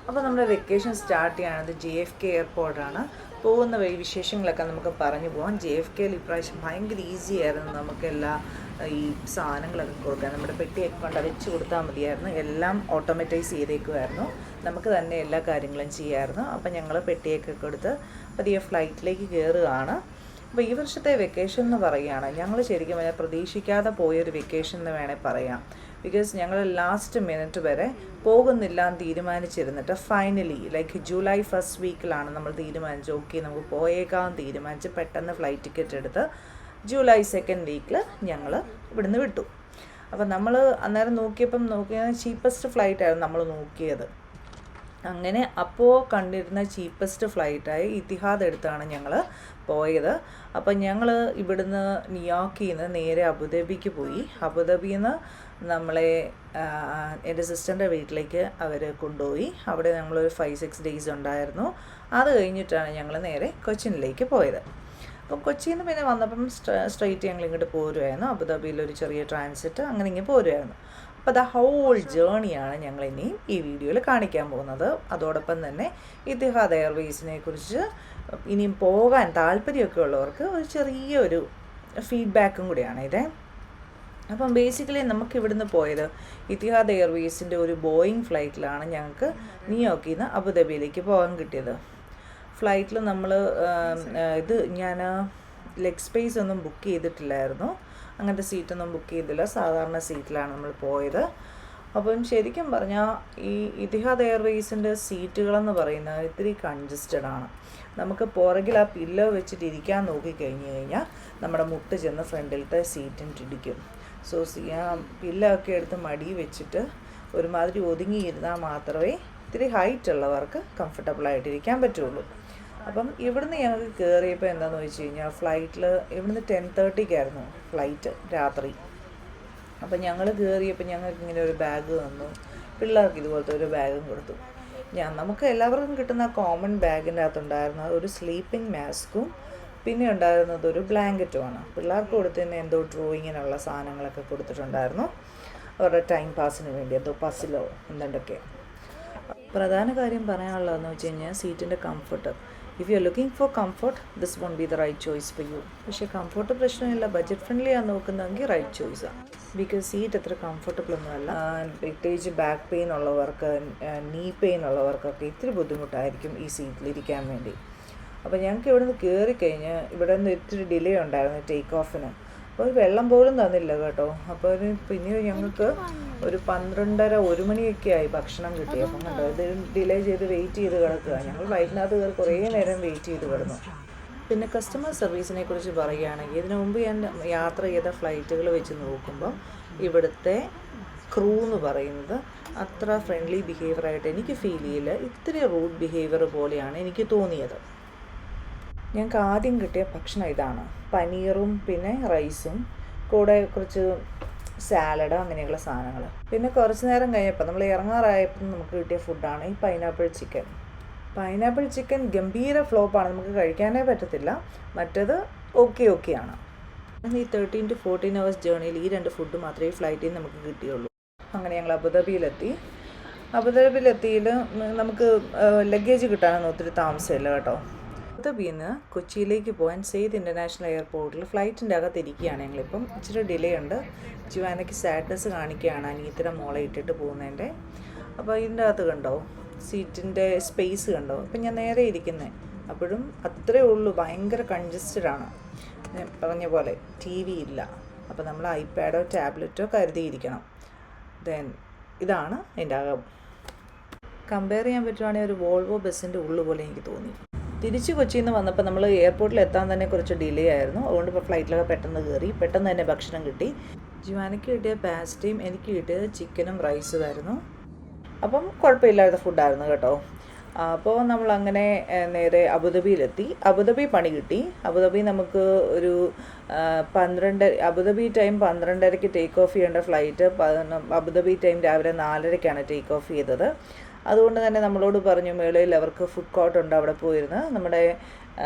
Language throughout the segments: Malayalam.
അപ്പോൾ നമ്മുടെ വെക്കേഷൻ സ്റ്റാർട്ട് ചെയ്യുന്നത് JFK എയർപോർട്ടാണ്. പോകുന്ന വഴി വിശേഷങ്ങളൊക്കെ നമുക്ക് പറഞ്ഞു പോകാം. JFKയിൽ ഇപ്രാവശ്യം ഭയങ്കര ഈസി ആയിരുന്നു നമുക്കെല്ലാ ഈ സാധനങ്ങളൊക്കെ കൊടുക്കാൻ. നമ്മുടെ പെട്ടിയൊക്കെ കൊണ്ട് വെച്ച് കൊടുത്താൽ മതിയായിരുന്നു. എല്ലാം ഓട്ടോമറ്റൈസ് ചെയ്തേക്കുമായിരുന്നു. നമുക്ക് തന്നെ എല്ലാ കാര്യങ്ങളും ചെയ്യാമായിരുന്നു. അപ്പോൾ ഞങ്ങൾ പെട്ടിയൊക്കെ കൊടുത്ത് പതിയെ ഫ്ലൈറ്റിലേക്ക് കയറുകയാണ്. അപ്പോൾ ഈ വർഷത്തെ വെക്കേഷൻ എന്ന് പറയുകയാണ് ഞങ്ങൾ ശരിക്കും പറഞ്ഞാൽ പ്രതീക്ഷിക്കാതെ പോയൊരു വെക്കേഷൻ എന്ന് വേണേൽ പറയാം. ബിക്കോസ് ഞങ്ങൾ ലാസ്റ്റ് മിനിറ്റ് വരെ പോകുന്നില്ല എന്ന് തീരുമാനിച്ചിരുന്നിട്ട് ഫൈനലി ജൂലൈ ഫസ്റ്റ് വീക്കിലാണ് നമ്മൾ തീരുമാനിച്ചു ഓക്കെ നമുക്ക് പോയേക്കാമെന്ന് തീരുമാനിച്ച് പെട്ടെന്ന് ഫ്ലൈറ്റ് ടിക്കറ്റ് എടുത്ത് ജൂലൈ സെക്കൻഡ് വീക്കിൽ ഞങ്ങൾ ഇവിടുന്ന് വിട്ടു. അപ്പോൾ നമ്മൾ അന്നേരം നോക്കിയാൽ ചീപ്പസ്റ്റ് ഫ്ലൈറ്റായിരുന്നു നമ്മൾ നോക്കിയത്. അങ്ങനെ അപ്പോൾ കണ്ടിരുന്ന ചീപ്പസ്റ്റ് ഫ്ലൈറ്റായി ഇത്തിഹാദ് എടുത്താണ് ഞങ്ങൾ പോയത്. അപ്പം ഞങ്ങൾ ഇവിടുന്ന് ന്യൂയോർക്കിൽ നിന്ന് നേരെ അബുദാബിക്ക് പോയി. അബുദാബിയിൽ നിന്ന് നമ്മളെ എൻ്റെ സിസ്റ്ററിൻ്റെ വീട്ടിലേക്ക് അവർ കൊണ്ടുപോയി. അവിടെ നമ്മളൊരു 5-6 ഡേയ്സ് ഉണ്ടായിരുന്നു. അത് കഴിഞ്ഞിട്ടാണ് ഞങ്ങൾ നേരെ കൊച്ചിനിലേക്ക് പോയത്. അപ്പം കൊച്ചിയിൽ നിന്ന് പിന്നെ വന്നപ്പം സ്ട്രെയിറ്റ് ഞങ്ങൾ ഇങ്ങോട്ട് പോരുമായിരുന്നു. അബുദാബിയിലൊരു ചെറിയ ട്രാൻസിറ്റ് അങ്ങനെ ഇങ്ങനെ പോരുമായിരുന്നു. അപ്പോൾ ദ ഹോൾ ജേണിയാണ് ഞങ്ങൾ ഇനിയും ഈ വീഡിയോയിൽ കാണിക്കാൻ പോകുന്നത്. അതോടൊപ്പം തന്നെ ഇത്തിഹാദ് എയർവേസിനെ കുറിച്ച് ഇനിയും പോകാൻ താല്പര്യമൊക്കെ ഉള്ളവർക്ക് ഒരു ചെറിയൊരു ഫീഡ്ബാക്കും കൂടിയാണ് ഇത്. അപ്പം ബേസിക്കലി നമുക്ക് ഇവിടുന്ന് പോയത് ഇത്തിഹാദ് എയർവേസിൻ്റെ ഒരു ബോയിങ് ഫ്ലൈറ്റിലാണ് ഞങ്ങൾക്ക് ന്യൂയോർക്കിൽ നിന്ന് അബുദാബിയിലേക്ക് പോകാൻ കിട്ടിയത്. ഫ്ലൈറ്റിൽ നമ്മൾ ഞാൻ ലെഗ് സ്പേസ് ഒന്നും ബുക്ക് ചെയ്തിട്ടില്ലായിരുന്നു. അങ്ങനത്തെ സീറ്റൊന്നും ബുക്ക് ചെയ്തില്ല. സാധാരണ സീറ്റിലാണ് നമ്മൾ പോയത്. അപ്പം ശരിക്കും പറഞ്ഞാൽ ഈ ഇത്തിഹാദ് എയർവേസിൻ്റെ സീറ്റുകളെന്ന് പറയുന്നത് ഇത്തിരി കൺജസ്റ്റഡ് ആണ്. നമുക്ക് പുറകിൽ ആ പില്ലോ വെച്ചിട്ട് ഇരിക്കാൻ നോക്കിക്കഴിഞ്ഞ് കഴിഞ്ഞാൽ നമ്മുടെ മുട്ട് ചെന്ന് ഫ്രണ്ടിലത്തെ സീറ്റിന് ഇടിക്കും. സോ പില്ലോ ഒക്കെ എടുത്ത് മടി വെച്ചിട്ട് ഒരുമാതിരി ഒതുങ്ങിയിരുന്നാൽ മാത്രമേ ഇത്തിരി ഹൈറ്റ് ഉള്ളവർക്ക് കംഫർട്ടബിളായിട്ടിരിക്കാൻ പറ്റുള്ളൂ. അപ്പം ഇവിടുന്ന് ഞങ്ങൾക്ക് കയറിയപ്പോൾ എന്താണെന്ന് വെച്ച് കഴിഞ്ഞാൽ ഫ്ലൈറ്റിൽ ഇവിടുന്ന് 10:30-ക്കായിരുന്നു ഫ്ലൈറ്റ് രാത്രി. അപ്പം ഞങ്ങൾ കയറിയപ്പോൾ ഞങ്ങൾക്ക് ഇങ്ങനെ ഒരു ബാഗ് തന്നു. പിള്ളേർക്ക് ഇതുപോലത്തെ ഒരു ബാഗും കൊടുത്തു. നമുക്ക് എല്ലാവർക്കും കിട്ടുന്ന കോമൺ ബാഗിൻ്റെ അകത്തുണ്ടായിരുന്നത് ഒരു സ്ലീപ്പിംഗ് മാസ്കും പിന്നെ ഉണ്ടായിരുന്നത് ഒരു ബ്ലാങ്കറ്റുമാണ്. പിള്ളേർക്ക് കൊടുത്തതിന് എന്തോ ഡ്രോയിങ്ങിനുള്ള സാധനങ്ങളൊക്കെ കൊടുത്തിട്ടുണ്ടായിരുന്നു. അവരുടെ ടൈം പാസിന് വേണ്ടി എന്തോ പസിലോ എന്തൊക്കെ. പ്രധാന കാര്യം പറയാനുള്ളതെന്ന് വെച്ച് കഴിഞ്ഞാൽ സീറ്റിൻ്റെ comfort. If you are looking for comfort this won't be the right choice for you. പക്ഷേ കംഫർട്ട് പ്രശ്നമില്ല, ബഡ്ജറ്റ് ഫ്രണ്ട്ലി ആണ് നോക്കുന്നതെങ്കിൽ റൈറ്റ് ചോയ്സാണ്. ബിക്കോസ് സീറ്റ് അത്ര കംഫർട്ടബിൾ ഒന്നുമല്ല. പ്രത്യേകിച്ച് ബാക്ക് പെയിൻ ഉള്ളവർക്ക്, നീ പെയിൻ ഉള്ളവർക്കൊക്കെ ഇത്തിരി ബുദ്ധിമുട്ടായിരിക്കും ഈ സീറ്റിലിരിക്കാൻ വേണ്ടി. അപ്പോൾ ഞങ്ങൾക്ക് ഇവിടെ നിന്ന് കയറിക്കഴിഞ്ഞ് ഇവിടെ നിന്ന് ഇത്തിരി ഡിലേ ഉണ്ടായിരുന്നു ടേക്ക് ഓഫിന്. അപ്പോൾ ഒരു വെള്ളം പോലും തന്നില്ല കേട്ടോ. അപ്പോൾ പിന്നെ ഞങ്ങൾക്ക് ഒരു 12:30-1 മണിയൊക്കെ ആയി ഭക്ഷണം കിട്ടി. അപ്പം കണ്ടോ ഇത് ഡിലേ ചെയ്ത് വെയിറ്റ് ചെയ്ത് കിടക്കുക. ഞങ്ങൾ വൈകുന്നേരത്ത് കയറി കുറേ നേരം വെയിറ്റ് ചെയ്ത് കിടന്നു. പിന്നെ കസ്റ്റമർ സർവീസിനെ കുറിച്ച് പറയുകയാണെങ്കിൽ ഇതിനു മുമ്പ് ഞാൻ യാത്ര ചെയ്ത ഫ്ലൈറ്റുകൾ വെച്ച് നോക്കുമ്പം ഇവിടുത്തെ ക്രൂ എന്ന് പറയുന്നത് അത്ര ഫ്രണ്ട്ലി ബിഹേവിയറായിട്ട് എനിക്ക് ഫീൽ ചെയ്യില്ല. ഇത്തിരി റൂഡ് ബിഹേവിയർ പോലെയാണ് എനിക്ക് തോന്നിയത്. ഞങ്ങൾക്ക് ആദ്യം കിട്ടിയ ഭക്ഷണം ഇതാണ്, പനീറും പിന്നെ റൈസും കൂടെ കുറച്ച് സാലഡ് അങ്ങനെയുള്ള സാധനങ്ങൾ. പിന്നെ കുറച്ച് നേരം കഴിഞ്ഞപ്പോൾ നമ്മൾ ഇറങ്ങാറായപ്പോൾ നമുക്ക് കിട്ടിയ ഫുഡാണ് ഈ പൈനാപ്പിൾ ചിക്കൻ. പൈനാപ്പിൾ ചിക്കൻ ഗംഭീര ഫ്ലോപ്പാണ്, നമുക്ക് കഴിക്കാനേ പറ്റത്തില്ല. മറ്റത് ഓക്കെയാണ്. ഈ 13 to 14 hours ജേർണിയിൽ ഈ 2 ഫുഡ് മാത്രമേ ഫ്ലൈറ്റിൽ നിന്ന് നമുക്ക് കിട്ടിയുള്ളൂ. അങ്ങനെ ഞങ്ങൾ അബുദാബിയിലെത്തി. അബുദാബിയിലെത്തിയിൽ നമുക്ക് ലഗേജ് കിട്ടാനൊന്നും ഒത്തിരി താമസമില്ല കേട്ടോ. അബുദാബിയിൽ നിന്ന് കൊച്ചിയിലേക്ക് പോകാൻ സെയ്ദ് ഇൻ്റർനാഷണൽ എയർപോർട്ടിൽ ഫ്ലൈറ്റിൻ്റെ അകത്തിരിക്കുകയാണ് ഞങ്ങളിപ്പം. ഇച്ചിരി ഡിലേ ഉണ്ട്. ജിവാനയ്ക്ക് സാഡ്നെസ് കാണിക്കുകയാണ് അനിയത്തിൻ്റെ മോളെ ഇട്ടിട്ട് പോകുന്നതിൻ്റെ. അപ്പോൾ ഇതിൻ്റെ അകത്ത് കണ്ടോ സീറ്റിൻ്റെ സ്പേസ് കണ്ടോ. അപ്പം ഞാൻ നേരെ ഇരിക്കുന്നത് അപ്പോഴും അത്രേ ഉള്ളൂ. ഭയങ്കര കൺജസ്റ്റഡാണ്. ഞാൻ പറഞ്ഞ പോലെ TV ഇല്ല. അപ്പോൾ നമ്മൾ ഐപാഡോ ടാബ്ലറ്റോ കരുതിയിരിക്കണം. ഇതാണ് എൻ്റെ അകം. കമ്പയർ ചെയ്യാൻ പറ്റുവാണെങ്കിൽ ഒരു വോൾവോ ബസ്സിൻ്റെ ഉള്ളു പോലെ എനിക്ക് തോന്നി. തിരിച്ച് കൊച്ചിയിൽ നിന്ന് വന്നപ്പോൾ നമ്മൾ എയർപോർട്ടിൽ എത്താൻ തന്നെ കുറച്ച് ഡിലേ ആയിരുന്നു. അതുകൊണ്ട് ഇപ്പോൾ ഫ്ലൈറ്റിലൊക്കെ പെട്ടെന്ന് കയറി, പെട്ടെന്ന് തന്നെ ഭക്ഷണം കിട്ടി. ജിവാനയ്ക്ക് കിട്ടിയ പാസ്റ്റയും എനിക്ക് കിട്ടിയത് ചിക്കനും റൈസുമായിരുന്നു. അപ്പം കുഴപ്പമില്ലാത്ത ഫുഡായിരുന്നു കേട്ടോ. അപ്പോൾ നമ്മളങ്ങനെ നേരെ അബുദാബിയിലെത്തി. അബുദാബി പണി കിട്ടി. അബുദാബി നമുക്ക് ഒരു 12 അബുദാബി ടൈം 12:30-ക്ക് ടേക്ക് ഓഫ് ചെയ്യേണ്ട ഫ്ലൈറ്റ് അബുദാബി ടൈം രാവിലെ 4:30-ക്കാണ് ടേക്ക് ഓഫ് ചെയ്തത്. അതുകൊണ്ട് തന്നെ നമ്മളോട് പറഞ്ഞു മേളിൽ അവർക്ക് ഫുഡ് കോർട്ട് ഉണ്ട്, അവിടെ പോയിരുന്ന് നമ്മുടെ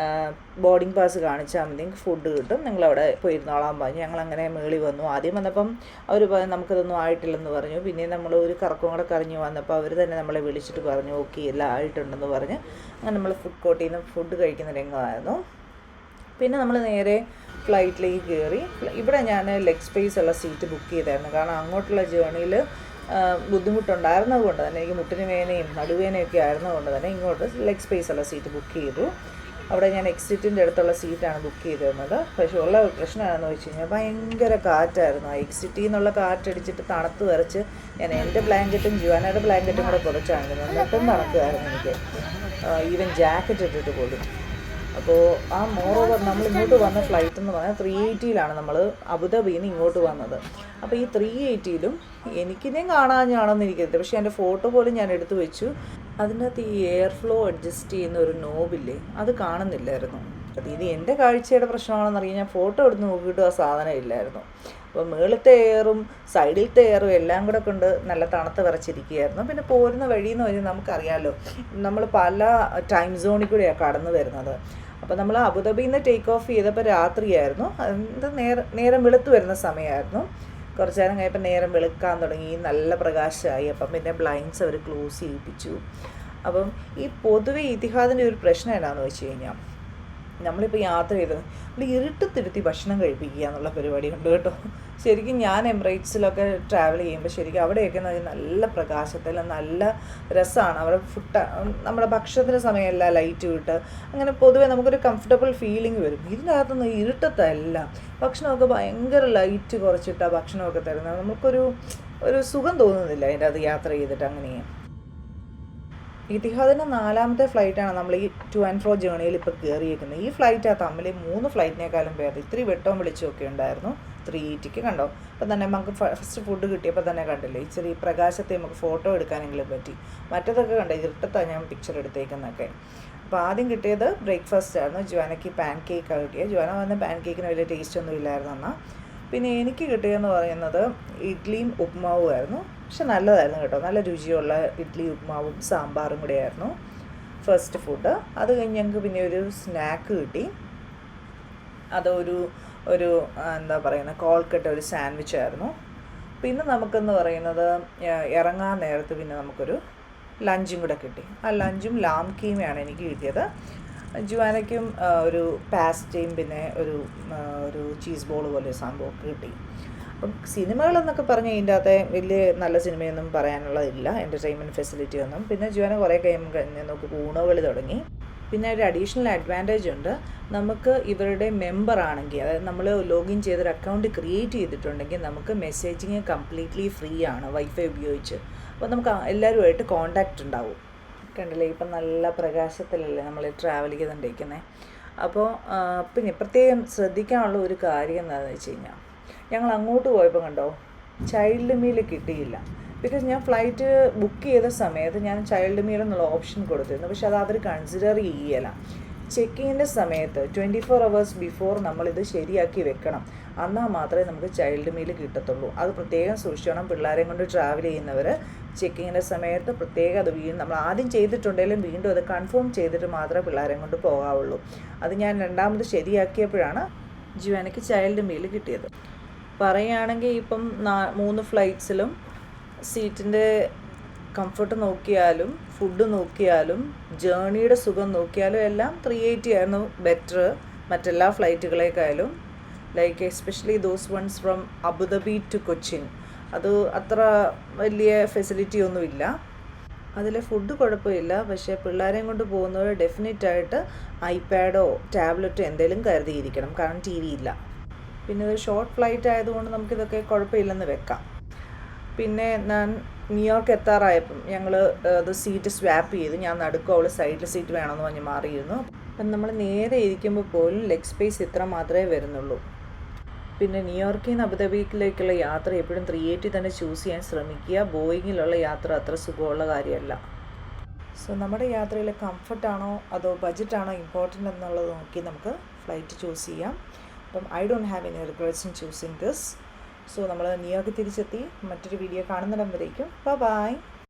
ബോർഡിംഗ് പാസ് കാണിച്ചാൽ മതി, ഫുഡ് കിട്ടും, നിങ്ങളവിടെ പോയിരുന്നോളാൻ പറഞ്ഞു. ഞങ്ങളങ്ങനെ മേളിൽ വന്നു. ആദ്യം വന്നപ്പം അവർ നമുക്കതൊന്നും ആയിട്ടില്ലെന്ന് പറഞ്ഞു. പിന്നെ നമ്മൾ ഒരു കറക്കം കൂടെ കറങ്ങി വന്നപ്പോൾ അവർ തന്നെ നമ്മളെ വിളിച്ചിട്ട് പറഞ്ഞു ഓക്കെ എല്ലാം ആയിട്ടുണ്ടെന്ന് പറഞ്ഞ്. അങ്ങനെ നമ്മൾ ഫുഡ് കോർട്ടിൽ നിന്ന് ഫുഡ് കഴിക്കുന്ന രംഗമായിരുന്നു. പിന്നെ നമ്മൾ നേരെ ഫ്ലൈറ്റിലേക്ക് കയറി. ഇവിടെ ഞാൻ ലെഗ് സ്പേസ് ഉള്ള സീറ്റ് ബുക്ക് ചെയ്തായിരുന്നു, കാരണം അങ്ങോട്ടുള്ള ജേർണിയിൽ ബുദ്ധിമുട്ടുണ്ടായിരുന്നത് കൊണ്ട് തന്നെ, എനിക്ക് മുട്ടിന് വേനയും നടുവേനയൊക്കെ ആയിരുന്നതുകൊണ്ട് തന്നെ ഇങ്ങോട്ട് ലെഗ് സ്പേസ് ഉള്ള സീറ്റ് ബുക്ക് ചെയ്തു. അവിടെ ഞാൻ എക്സിറ്റിൻ്റെ അടുത്തുള്ള സീറ്റാണ് ബുക്ക് ചെയ്തിരുന്നത്. പക്ഷേ ഉള്ള പ്രശ്നമാണെന്ന് വെച്ച് കഴിഞ്ഞാൽ ഭയങ്കര കാറ്റായിരുന്നു. ആ എക്സിറ്റിൽ നിന്നുള്ള കാറ്റടിച്ചിട്ട് തണുത്ത് വിറച്ച് ഞാൻ എൻ്റെ ബ്ലാങ്കറ്റും ജുവാനയുടെ ബ്ലാങ്കറ്റും കൂടെ കുറച്ചാണ് എന്നിട്ടും തണുക്കുമായിരുന്നു എനിക്ക്, ഈവൻ ജാക്കറ്റ് ഇട്ടിട്ട് പോലും. അപ്പോൾ ആ മോറോവർ നമ്മൾ ഇങ്ങോട്ട് വന്ന ഫ്ലൈറ്റ് എന്ന് പറഞ്ഞാൽ 380 നമ്മൾ അബുദാബിയിൽ നിന്ന് ഇങ്ങോട്ട് വന്നത്. അപ്പോൾ ഈ 380 എനിക്കിതേം കാണാഞ്ഞാണെന്ന് എനിക്കറിയില്ല, പക്ഷേ എൻ്റെ ഫോട്ടോ പോലും ഞാൻ എടുത്തു വെച്ചു. അതിനകത്ത് ഈ എയർ ഫ്ലോ അഡ്ജസ്റ്റ് ചെയ്യുന്ന ഒരു നോബില്ലേ, അത് കാണുന്നില്ലായിരുന്നു. അത് ഇത് എൻ്റെ കാഴ്ചയുടെ പ്രശ്നമാണെന്നറിയാം, ഞാൻ ഫോട്ടോ എടുത്ത് നോക്കിയിട്ടും ആ സാധനം ഇല്ലായിരുന്നു. അപ്പോൾ മുകളിലത്തെ എയറും സൈഡിലത്തെ എയറും എല്ലാം കൂടെ കൊണ്ട് നല്ല തണുത്ത് വിറച്ചിരിക്കുകയായിരുന്നു. പിന്നെ പോരുന്ന വഴിയെന്ന് പറഞ്ഞാൽ നമുക്കറിയാമല്ലോ, നമ്മൾ പല ടൈം സോണിൽ കൂടെയാണ് കടന്നു വരുന്നത്. അപ്പോൾ നമ്മൾ അബുദാബിയിൽ നിന്ന് ടേക്ക് ഓഫ് ചെയ്തപ്പോൾ രാത്രിയായിരുന്നു, അത് നേരം വെളുത്ത് വരുന്ന സമയമായിരുന്നു. കുറച്ച് നേരം കഴിയപ്പോൾ നേരം വെളുക്കാൻ തുടങ്ങി, നല്ല പ്രകാശമായി. അപ്പം പിന്നെ ബ്ലൈൻഡ്സ് അവർ ക്ലോസ് ചെയ്യിപ്പിച്ചു. അപ്പം ഈ പൊതുവെ ഇത്തിഹാദിൻ്റെ ഒരു പ്രശ്നം എന്താണെന്ന് വെച്ച് കഴിഞ്ഞാൽ, നമ്മളിപ്പോൾ യാത്ര ചെയ്ത് നമ്മൾ ഇരുട്ടത്തിരുത്തി ഭക്ഷണം കഴിപ്പിക്കുക എന്നുള്ള പരിപാടി ഉണ്ട് കേട്ടോ. ശരിക്കും ഞാൻ എമിറേറ്റ്സിലൊക്കെ ട്രാവൽ ചെയ്യുമ്പോൾ ശരിക്കും അവിടെയൊക്കെ നല്ല പ്രകാശത്തിൽ നല്ല രസമാണ്. അവിടെ നമ്മുടെ ഭക്ഷണത്തിൻ്റെ സമയമല്ല ലൈറ്റ് വിട്ട് അങ്ങനെ പൊതുവേ നമുക്കൊരു കംഫർട്ടബിൾ ഫീലിംഗ് വരും. ഇതിനകത്തുനിന്ന് ഇരുട്ടത്തല്ല, ഭക്ഷണമൊക്കെ ഭയങ്കര ലൈറ്റ് കുറച്ചിട്ടാണ് ഭക്ഷണമൊക്കെ തരുന്നത്. നമുക്കൊരു സുഖം തോന്നുന്നില്ല അതിൻ്റെ അത് യാത്ര ചെയ്തിട്ട്. അങ്ങനെ ഇത്തിഹാദിൻ്റെ 4ാമത്തെ ഫ്ലൈറ്റാണ് നമ്മൾ ഈ ടു ആൻഡ് ഫ്രോ ജേർണിയിൽ ഇപ്പോൾ കയറിയിരിക്കുന്നത്. ഈ ഫ്ലൈറ്റാണ് തമ്മിൽ 3 ഫ്ലൈറ്റിനേക്കാളും പേര് ഇത്തിരി വെട്ടവും വെളിച്ചമൊക്കെ ഉണ്ടായിരുന്നു 380 കണ്ടോ. അപ്പം തന്നെ നമുക്ക് ഫസ്റ്റ് ഫുഡ് കിട്ടിയപ്പോൾ തന്നെ കണ്ടില്ലേ, ഇച്ചിരി പ്രകാശത്തെ നമുക്ക് ഫോട്ടോ എടുക്കാനെങ്കിലും പറ്റി. മറ്റതൊക്കെ കണ്ടോ ഇരുട്ടത്താണ് ഞാൻ പിക്ചർ എടുത്തേക്കുന്നതൊക്കെ. അപ്പോൾ ആദ്യം കിട്ടിയത് ബ്രേക്ക്ഫാസ്റ്റ് ആയിരുന്നു. ജുവാനയ്ക്ക് പാൻ കേക്കാണ് കിട്ടിയത്. ജുവാന വന്ന പാൻ കേക്കിന് വലിയ ടേസ്റ്റ് ഒന്നും ഇല്ലായിരുന്നു എന്നാൽ. പിന്നെ എനിക്ക് കിട്ടിയതെന്ന് പറയുന്നത് ഇഡ്ഡലിയും ഉപ്മാവും ആയിരുന്നു. പക്ഷെ നല്ലതായിരുന്നു കേട്ടോ, നല്ല രുചിയുള്ള ഇഡ്ഡലി ഉപ്മാവും സാമ്പാറും കൂടെ ആയിരുന്നു ഫസ്റ്റ് ഫുഡ്. അത് കഴിഞ്ഞ് ഞങ്ങൾക്ക് പിന്നെ ഒരു സ്നാക്ക് കിട്ടി. അതൊരു എന്താ പറയുന്നത് കോൾക്കട്ട ഒരു സാൻഡ്വിച്ച് ആയിരുന്നു. പിന്നെ നമുക്കെന്ന് പറയുന്നത് ഇറങ്ങാൻ നേരത്ത് പിന്നെ നമുക്കൊരു ലഞ്ചും കൂടെ കിട്ടി. ആ ലഞ്ചും ലാം കീമയാണ് എനിക്ക് കിട്ടിയത്. ജുവാനയ്ക്കും ഒരു പാസ്റ്റയും പിന്നെ ഒരു ചീസ് ബോൾ പോലെ സംഭവമൊക്കെ കിട്ടി. അപ്പം സിനിമകളെന്നൊക്കെ പറഞ്ഞ് ഇതിൻ്റെ അകത്തെ വലിയ നല്ല സിനിമയൊന്നും പറയാനുള്ളതില്ല, എൻ്റർടൈൻമെൻറ്റ് ഫെസിലിറ്റി ഒന്നും. പിന്നെ ജുവാന കുറേ കഴിഞ്ഞ് നമുക്ക് ഊണുകളി തുടങ്ങി. പിന്നെ ഒരു അഡീഷണൽ അഡ്വാൻറ്റേജ് ഉണ്ട്, നമുക്ക് ഇവരുടെ മെമ്പർ ആണെങ്കിൽ, അതായത് നമ്മൾ ലോഗിൻ ചെയ്തൊരു അക്കൗണ്ട് ക്രിയേറ്റ് ചെയ്തിട്ടുണ്ടെങ്കിൽ നമുക്ക് മെസ്സേജിങ് കംപ്ലീറ്റ്ലി ഫ്രീ ആണ് വൈഫൈ ഉപയോഗിച്ച്. അപ്പോൾ നമുക്ക് എല്ലാവരുമായിട്ട് കോൺടാക്റ്റ് ഉണ്ടാവും. കണ്ടില്ലേ ഇപ്പം നല്ല പ്രകാശത്തിലല്ലേ നമ്മൾ ട്രാവൽ ചെയ്തുകൊണ്ടിരിക്കുന്നത്. അപ്പോൾ പിന്നെ പ്രത്യേകം ശ്രദ്ധിക്കാനുള്ള ഒരു കാര്യം എന്താണെന്ന് വെച്ച് കഴിഞ്ഞാൽ, ഞങ്ങൾ അങ്ങോട്ട് പോയപ്പോൾ കണ്ടോ ചൈൽഡ് മീൽ കിട്ടിയില്ല. ബിക്കോസ് ഞാൻ ഫ്ലൈറ്റ് ബുക്ക് ചെയ്ത സമയത്ത് ഞാൻ ചൈൽഡ് മീൽ എന്നുള്ള ഓപ്ഷൻ കൊടുത്തിരുന്നു, പക്ഷെ അത് അവർ കൺസിഡർ ചെയ്യല. ചെക്കിങ്ങിൻ്റെ സമയത്ത് 24 hours ബിഫോർ നമ്മളിത് ശരിയാക്കി വെക്കണം, എന്നാൽ മാത്രമേ നമുക്ക് ചൈൽഡ് മീൽ കിട്ടത്തുള്ളൂ. അത് പ്രത്യേകം സൂക്ഷിക്കണം. പിള്ളേരെയും കൊണ്ട് ട്രാവൽ ചെയ്യുന്നവർ ചെക്കിങ്ങിൻ്റെ സമയത്ത് പ്രത്യേകം അത് നമ്മൾ ആദ്യം ചെയ്തിട്ടുണ്ടെങ്കിലും വീണ്ടും അത് കൺഫേം ചെയ്തിട്ട് മാത്രമേ പിള്ളേരെയും കൊണ്ട് പോകാവുള്ളൂ. അത് ഞാൻ രണ്ടാമത് ശരിയാക്കിയപ്പോഴാണ് ജുവാനയ്ക്ക് ചൈൽഡ് മീൽ കിട്ടിയത്. പറയുകയാണെങ്കിൽ ഇപ്പം 3 ഫ്ലൈറ്റ്സിലും സീറ്റിൻ്റെ കംഫർട്ട് നോക്കിയാലും ഫുഡ് നോക്കിയാലും ജേർണിയുടെ സുഖം നോക്കിയാലും എല്ലാം 380 ആയിരുന്നു ബെറ്റർ മറ്റെല്ലാ ഫ്ലൈറ്റുകളേക്കാളും. Like especially those ones from Abu Dhabi to Cochin, അത് അത്ര വലിയ ഫെസിലിറ്റി ഒന്നുമില്ല. അതിലെ ഫുഡ് കുഴപ്പമില്ല, പക്ഷേ പിള്ളേരെയും കൊണ്ട് പോകുന്നവർ ഡെഫിനറ്റായിട്ട് ഐപാഡോ ടാബ്ലറ്റോ എന്തെങ്കിലും കരുതിയിരിക്കണം, കാരണം TV ഇല്ല. പിന്നെ ഇത് ഷോർട്ട് ഫ്ലൈറ്റ് ആയതുകൊണ്ട് നമുക്കിതൊക്കെ കുഴപ്പമില്ലെന്ന് വെക്കാം. പിന്നെ ഞാൻ ന്യൂയോർക്ക് എത്താറായപ്പം ഞങ്ങൾ അത് സീറ്റ് സ്വാപ്പ് ചെയ്ത്, ഞാൻ നടുക്കും അവൾ സൈഡിൽ സീറ്റ് വേണമെന്ന് പറഞ്ഞ് മാറിയിരുന്നു. അപ്പം നമ്മൾ നേരെ ഇരിക്കുമ്പോൾ പോലും ലെഗ് സ്പേസ് ഇത്ര മാത്രമേ വരുന്നുള്ളൂ. പിന്നെ ന്യൂയോർക്കിൽ നിന്ന് അബുദാബിയിലേക്കുള്ള യാത്ര എപ്പോഴും 380 തന്നെ ചൂസ് ചെയ്യാൻ ശ്രമിക്കുക. ബോയിങ്ങിലുള്ള യാത്ര അത്ര സുഖമുള്ള കാര്യമല്ല. സോ നമ്മുടെ യാത്രയിൽ കംഫർട്ടാണോ അതോ ബഡ്ജറ്റാണോ ഇമ്പോർട്ടൻ്റ് എന്നുള്ളത് നോക്കി നമുക്ക് ഫ്ലൈറ്റ് ചൂസ് ചെയ്യാം. അപ്പം I don't have any regrets in choosing this. So നമ്മൾ ന്യൂയോർക്ക് തിരിച്ചെത്തി. മറ്റൊരു വീഡിയോ കാണുന്നിടം വരേക്കും ബൈ.